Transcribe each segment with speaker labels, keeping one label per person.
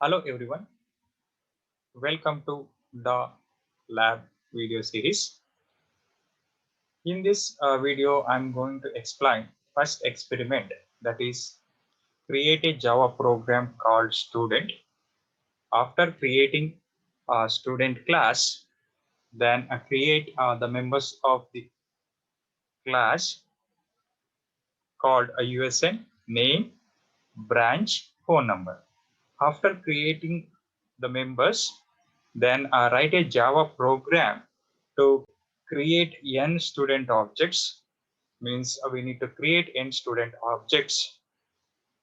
Speaker 1: Hello everyone, welcome to the lab video series. In this video, I'm going to explain first experiment, that is create a Java program called student. After creating a student class, then create the members of the class called a USN, name, branch, phone number. After creating the members, then write a Java program to create n student objects. Means we need to create n student objects.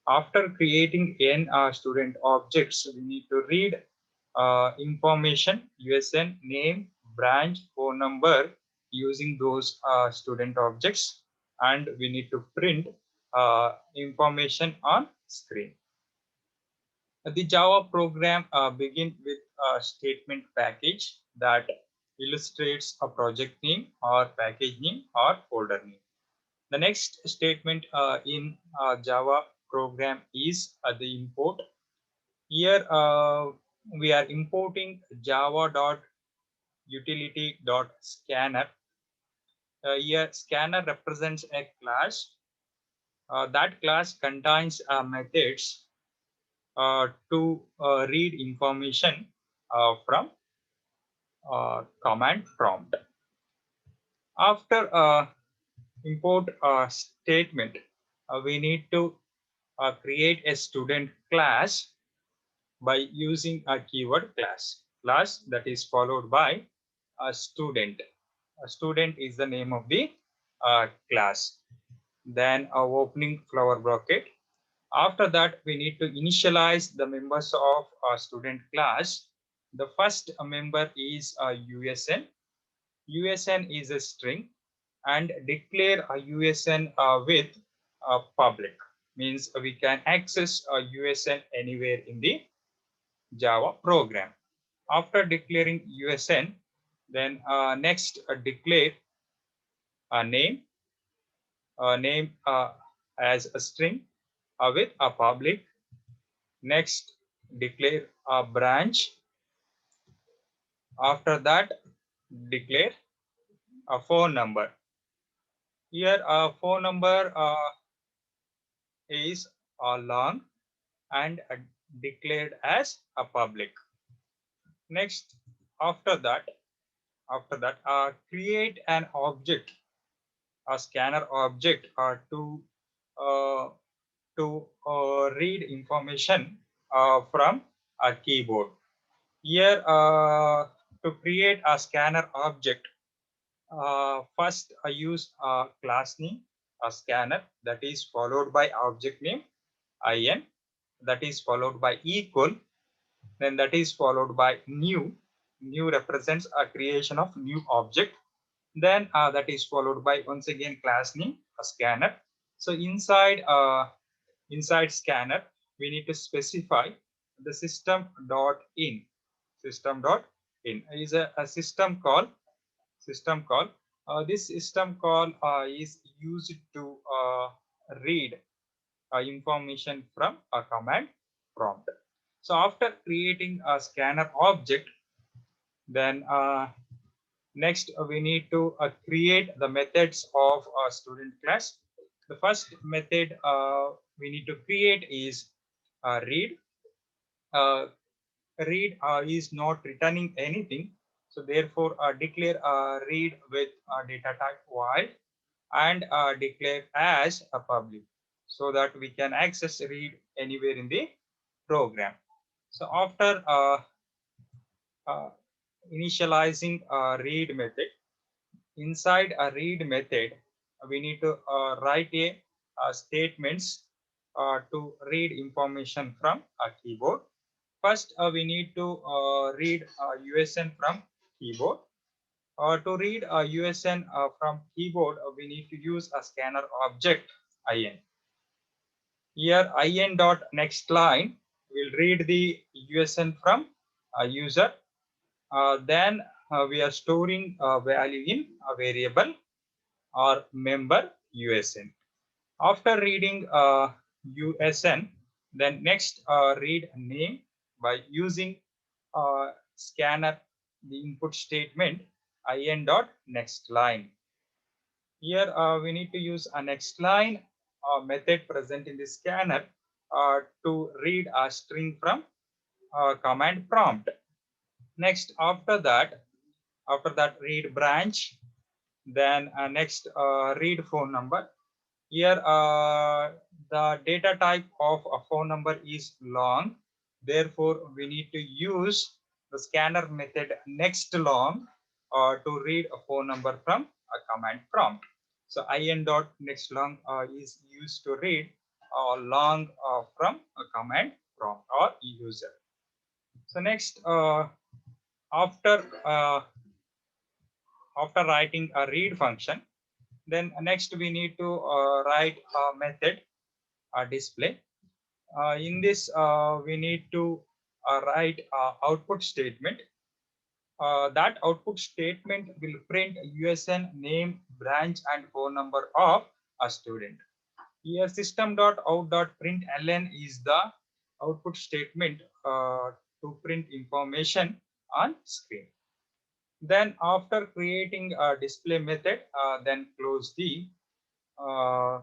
Speaker 1: After creating n student objects, we need to read information, USN, name, branch, phone number using those student objects, and we need to print information on screen. The Java program begins with a statement package that illustrates a project name or package name or folder name. The next statement in Java program is the import. Here we are importing java.utility.scanner. Here scanner represents a class. That class contains methods to read information from command prompt. After import statement, we need to create a student class by using a keyword class that is followed by a student. A student is the name of the class. Then a opening flower bracket. After that, we need to initialize the members of a student class. The first member is a USN. USN is a string, and declare a USN with public. Means we can access a USN anywhere in the Java program. After declaring USN, then next declare a name as a string with a public. Next declare a branch. After that declare a phone number. Here a phone number is long and declared as a public. Next, after that, create an object, a scanner object, uh, read information from a keyboard. Here, to create a scanner object, first I use a class name, a scanner, that is followed by object name in, that is followed by equal, then that is followed by new. New represents a creation of new object. Then that is followed by once again class name, a scanner. So inside scanner, we need to specify the system.in. System.in is a system call. This system call is used to read information from a command prompt. So after creating a scanner object, then next we need to create the methods of a student class. The first method we need to create is read. Uh, Read is not returning anything, so therefore declare read with data type while, and declare as a public, so that we can access read anywhere in the program. So after uh, initializing a read method, inside a read method, we need to write a statements to read information from a keyboard. First, we need to read USN from keyboard. To read USN from keyboard, we need to use a scanner object IN. Here IN dot next line will read the USN from a user. Then we are storing a value in a variable or member USN. After reading USN, then next read name. by using scanner the input statement in dot next line. Here we need to use a next line method present in the scanner to read a string from command prompt. Next, after that read branch, then next read phone number. Here the data type of a phone number is long. Therefore, we need to use the scanner method next long to read a phone number from a command prompt. So in dot next long is used to read long from a command prompt or user. So next, after after writing a read function, then next we need to write a method display. In this, we need to write output statement. That output statement will print USN name, branch, and phone number of a student. Here, system.out.println is the output statement to print information on screen. Then, after creating a display method, then uh,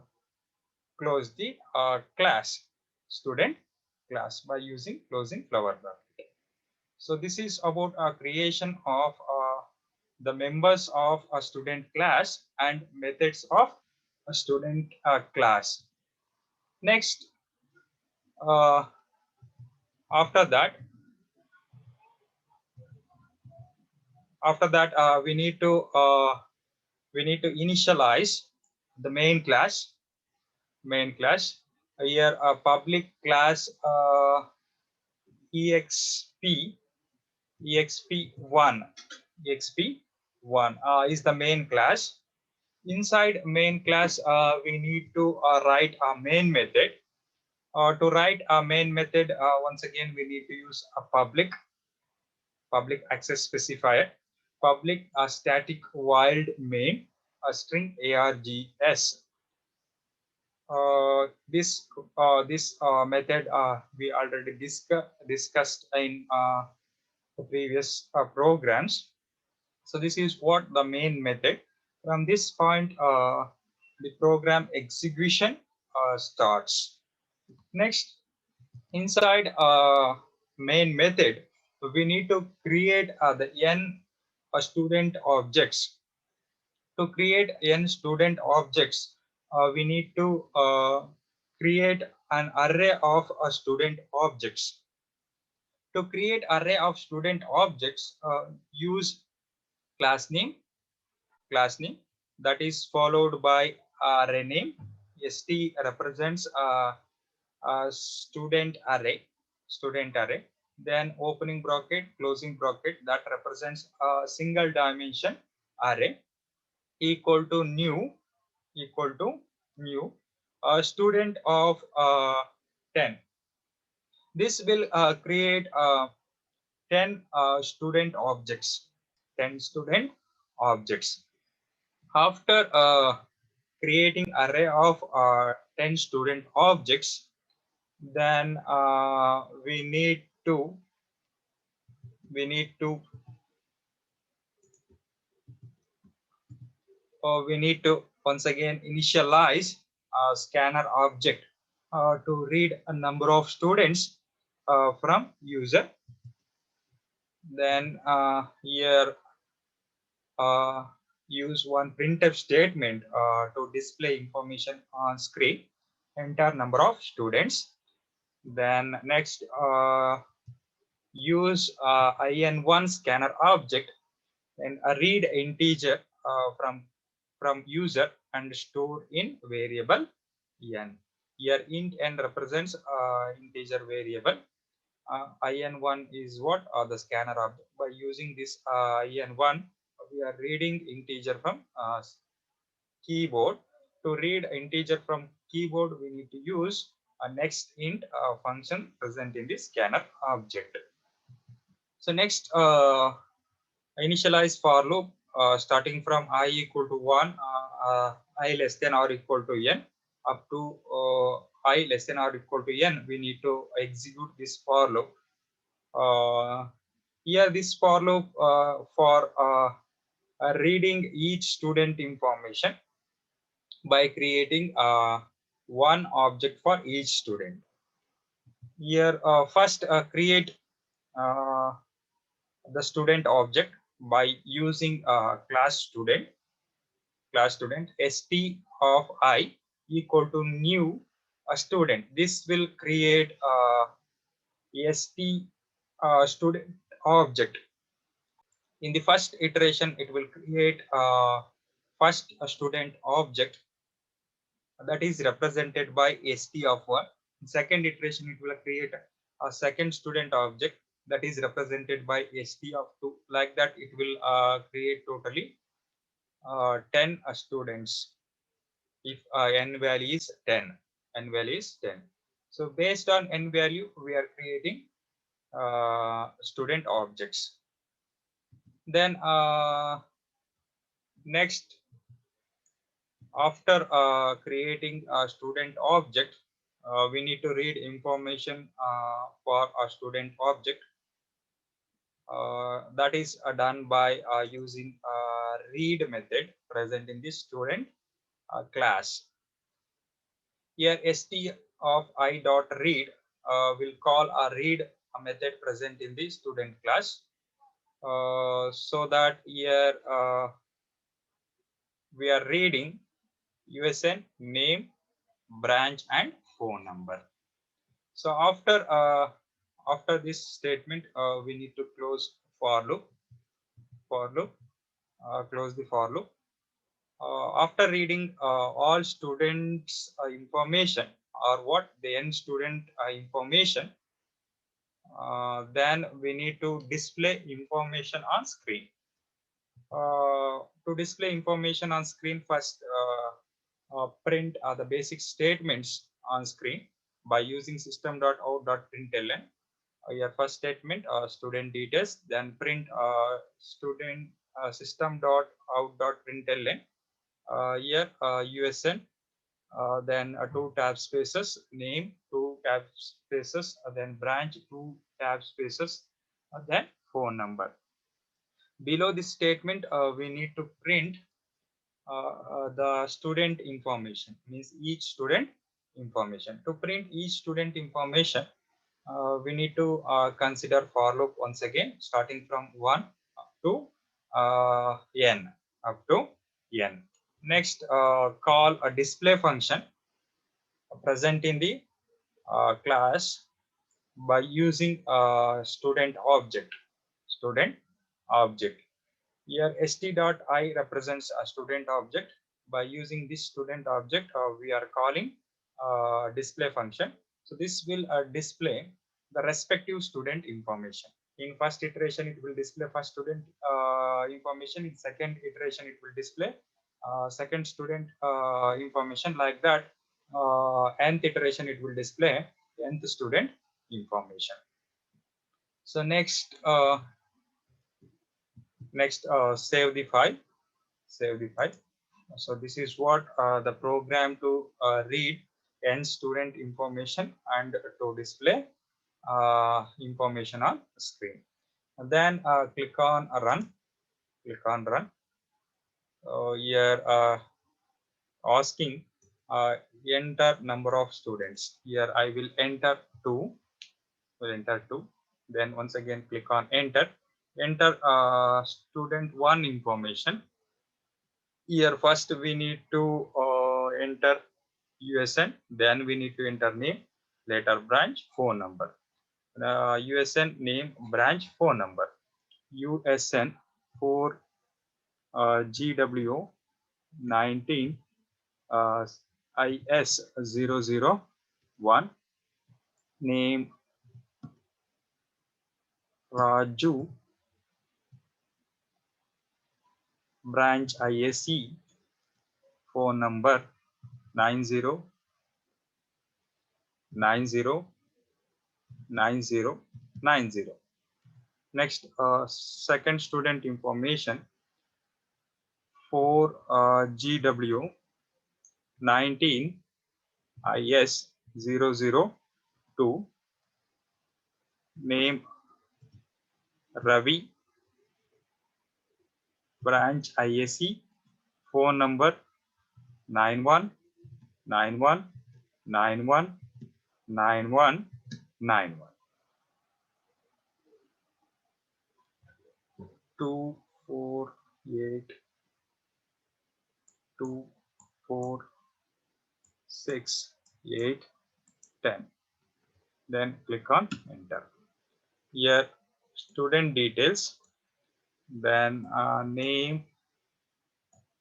Speaker 1: close the class student class by using closing flower bracket. So this is about creation of the members of a student class and methods of a student class. Next, uh, after that, we need to initialize the main class. Main class here a public class exp exp1 exp1 is the main class. Inside main class, we need to write a main method. To write a main method, once again, we need to use a public access specifier, public static void main, a string args. This method we already discussed in the previous programs. So this is what the main method. From this point, the program execution starts. Next, inside main method, we need to create the n student objects. To create n student objects, we need to create an array of student objects. To create array of student objects, use class name that is followed by array name. St represents a student array. Then opening bracket, closing bracket that represents a single dimension array equal to new a student of 10. This will create 10 student objects. 10 student objects. After creating array of 10 student objects, then we need to once again initialize a scanner object to read a number of students from user. Then here use one printf statement to display information on screen, enter number of students. Then next use in1 scanner object and read integer from user and store in variable n. Here int n represents integer variable. in1 is what the scanner object. By using this in1, we are reading integer from keyboard. To read integer from keyboard, we need to use a next int function present in the scanner object. So next, initialize for loop starting from I equal to 1, I less than or equal to n, up to I less than or equal to n. We need to execute this for loop. Here this for loop for reading each student information by creating one object for each student. Here first create uh, the student object by using class student st of I equal to new a student. This will create st student object. In the first iteration it will create first a student object that is represented by st of 1. In second iteration it will create a second student object that is represented by st of 2. Like that it will create totally 10 students if n value is 10. N value is 10. So based on n value we are creating student objects. Then next, after creating a student object, we need to read information for a student object. That is done by using read method present in the student class. Here st of I dot read will call a read method present in the student class, so that here we are reading USN name, branch and phone number. So after this statement we need to close for loop. Close the for loop. After reading all students information, or what the end student information, then we need to display information on screen. To display information on screen, first print the basic statements on screen by using system.out.println. Your first statement, student details, then print student system.out.println. Here USN, then two tab spaces, name, two tab spaces, then branch, two tab spaces, then phone number. Below this statement, we need to print the student information, means each student information. To print each student information, we need to consider for loop once again, starting from 1 up to n, up to n. Next, call a display function present in the class by using student object. Here st.I represents a student object. By using this student object, we are calling display function. So this will display the respective student information. In first iteration, it will display first student information. In second iteration, it will display second student information. Like that, nth iteration, it will display nth student information. So next, save the file. So this is what the program to read n student information and to display information on screen. And then click on run. Here asking enter number of students. Here I will enter 2. Then once again click on enter student 1 information. Here first we need to enter USN, then we need to enter name, later branch, phone number. USN name, branch, phone number. USN for GW 19 IS 001, name Raju, branch ISE, phone number 90909090. Next, second student information for GW 19 IS 002, name Ravi, branch IAC, phone number 9191919191 248 246 810. Then click on enter. Here student details, then name,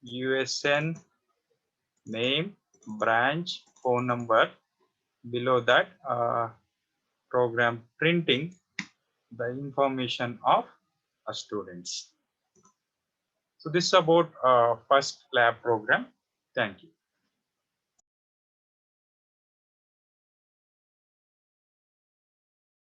Speaker 1: USN, name, branch, phone number. Below that program printing the information of students. So this is about first lab program. Thank you.